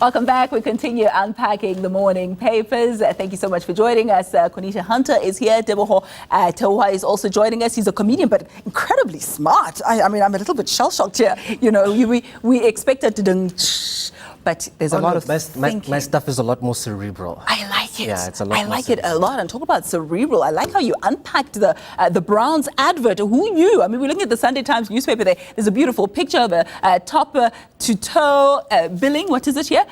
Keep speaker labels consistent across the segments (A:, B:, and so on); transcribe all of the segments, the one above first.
A: Welcome back. We continue unpacking the morning papers. Thank you so much for joining us. Konita Hunter is here. Teboho Theoha is also joining us. He's a comedian, but incredibly smart. I mean, I'm a little bit shell-shocked here. You know, we expected to do, but there's a lot of thinking.
B: My stuff is a lot more cerebral.
A: I like it.
B: Yeah, it's a lot
A: I
B: more
A: like it a lot. And talk about cerebral. I like how you unpacked the Browns advert. Who knew? I mean, we're looking at the Sunday Times newspaper there. There's a beautiful picture of a top to toe billing. What is it here?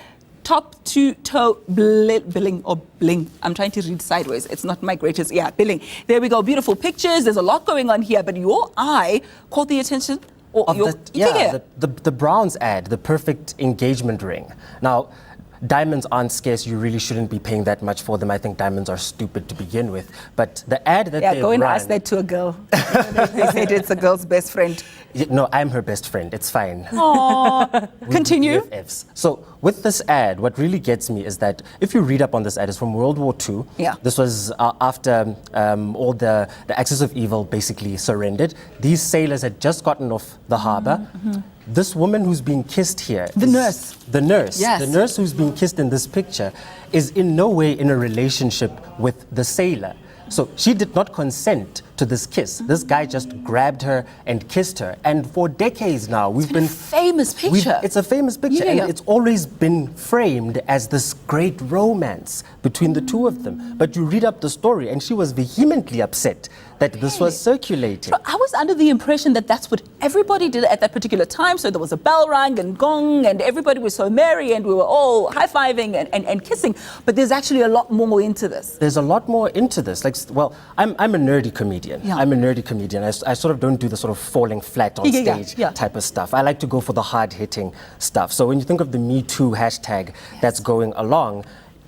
A: Top to toe billing or bling. I'm trying to read sideways. It's not my greatest. Yeah, billing. There we go. Beautiful pictures. There's a lot going on here. But your eye caught the attention.
B: The Browns ad, the perfect engagement ring. Now, diamonds aren't scarce. You really shouldn't be paying that much for them. I think diamonds are stupid to begin with. But the ad that they
A: go and
B: run,
A: ask that to a girl. They said it's a girl's best friend.
B: No, I'm her best friend. It's fine.
A: Aww. Continue.
B: BFFs. So with this ad, what really gets me is that if you read up on this ad, it's from World War II.
A: Yeah.
B: This was after all the axis of evil basically surrendered. These sailors had just gotten off the harbor. Mm-hmm. This woman who's being kissed here,
A: the nurse,
B: yes. The nurse who's being kissed in this picture is in no way in a relationship with the sailor. So she did not consent to this kiss. This guy just grabbed her and kissed her. And for decades now, we've been...
A: a famous picture.
B: It's a famous picture.
A: Yeah.
B: And it's always been framed as this great romance between the two of them. But you read up the story and she was vehemently upset that this was circulating.
A: I was under the impression that that's what everybody did at that particular time. So there was a bell rang and gong and everybody was so merry and we were all high-fiving and kissing. But there's actually a lot more into this.
B: There's a lot more into this. Like, well, I'm a nerdy comedian. Yeah. I'm a nerdy comedian. I sort of don't do the sort of falling flat on stage type of stuff. I like to go for the hard-hitting stuff. So when you think of the Me Too hashtag that's going along,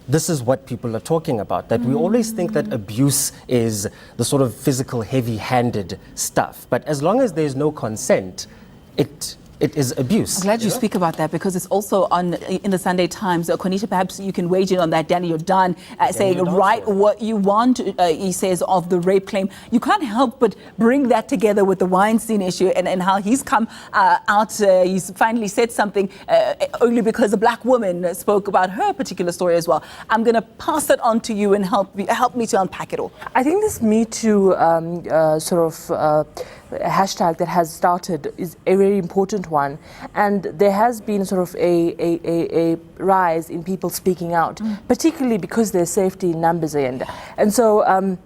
B: this is what people are talking about, that we always think that abuse is the sort of physical, heavy-handed stuff. But as long as there's no consent, it is abuse.
A: I'm glad you speak about that because it's also in the Sunday Times. Konita, perhaps you can wage in on that. Danny Jordan saying, write what you want, he says, of the rape claim. You can't help but bring that together with the Weinstein issue and how he's come out, he's finally said something only because a black woman spoke about her particular story as well. I'm going to pass that on to you and help me to unpack it all.
C: I think this Me Too hashtag that has started is a very important one, and there has been sort of a rise in people speaking out, particularly because there's safety in numbers, Ayanda. And so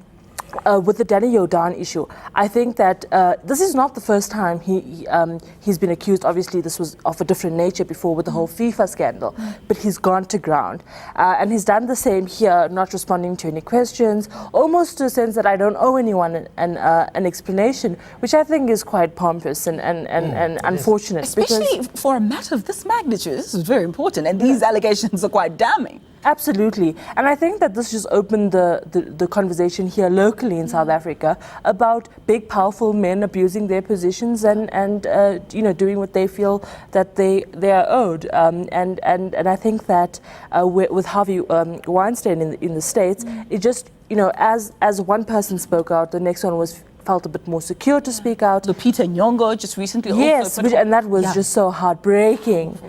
C: with the Danny Jordan issue, I think that this is not the first time he's been accused. Obviously, this was of a different nature before with the whole FIFA scandal, but he's gone to ground. And he's done the same here, not responding to any questions, almost to a sense that I don't owe anyone an explanation, which I think is quite pompous and unfortunate.
A: Especially for a matter of this magnitude. This is very important, and these allegations are quite damning.
C: Absolutely. And I think that this just opened the conversation here locally in South Africa about big, powerful men abusing their positions and doing what they feel that they are owed. And I think that with Harvey Weinstein in the States, it just, as one person spoke out, the next one felt a bit more secure to speak out.
A: The Peter Nyong'o just recently
C: also... Yes, and that was just so heartbreaking.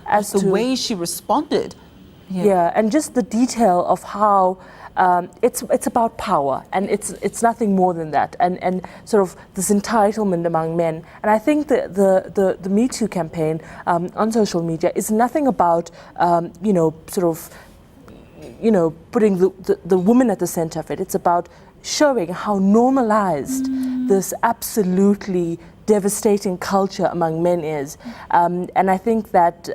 A: As the way she responded.
C: Yeah, and just the detail of how it's about power, and it's nothing more than that, and sort of this entitlement among men. And I think the Me Too campaign on social media is nothing about putting the woman at the center of it. It's about showing how normalized this absolutely devastating culture among men is, and I think that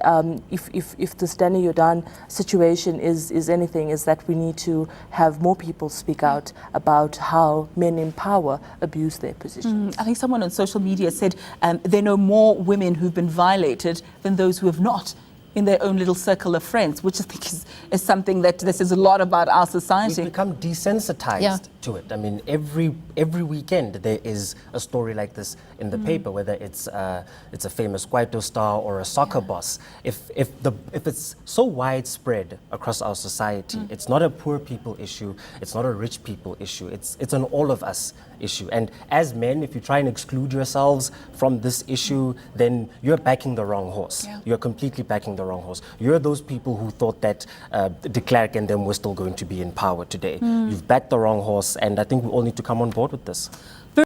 C: if this Danny Jordan situation is anything, is that we need to have more people speak out about how men in power abuse their position.
A: I think someone on social media said there are no more women who've been violated than those who have not in their own little circle of friends, which I think is something that this is a lot about our society.
B: We've become desensitized to it. I mean, every weekend there is a story like this in the paper, whether it's a famous Kwaito star or a soccer boss. If it's so widespread across our society, it's not a poor people issue, it's not a rich people issue, it's an all of us issue. And as men, if you try and exclude yourselves from this issue, then you're backing the wrong horse.
A: Yeah.
B: You're completely backing the wrong horse. You're those people who thought that de Klerk and them were still going to be in power today. You've backed the wrong horse, and I think we all need to come on board with this.